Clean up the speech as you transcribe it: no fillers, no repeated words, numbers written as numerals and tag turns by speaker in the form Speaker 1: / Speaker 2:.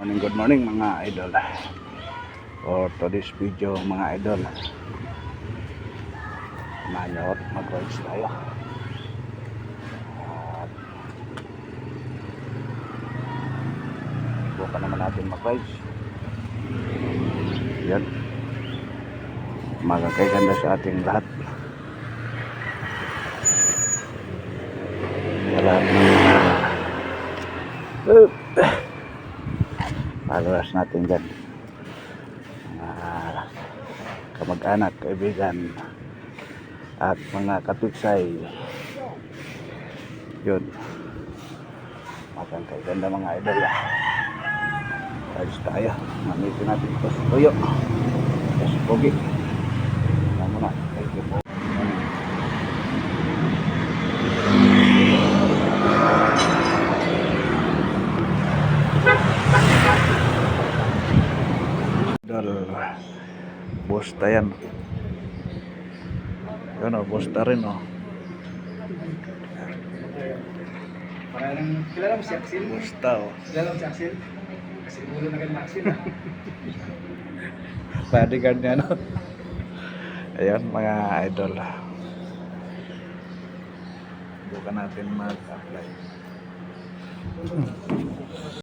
Speaker 1: Good morning mga idol. For today's video mga idol, manot mag-rides tayo. At buka naman natin mag-rides. Yan, magkakaganda sa ating lahat. Lahat ng followers natin dyan, mga kamag-anak, kaibigan at mga katuksay. Yun, magkakaganda mga idol. Ayos tayo, mamitin natin ito sa tuyo sa pogi. Ano muna, thank you po. Bosta yan. Yun o, bosta rin o.
Speaker 2: Parang kilala mo si Axel?
Speaker 1: Bosta o.
Speaker 2: Kilala mo si Axel? Kasi ulo na ganun Axel ha.
Speaker 1: Bodyguard niya no. Ayan mga idol. Bukan natin mag-apply.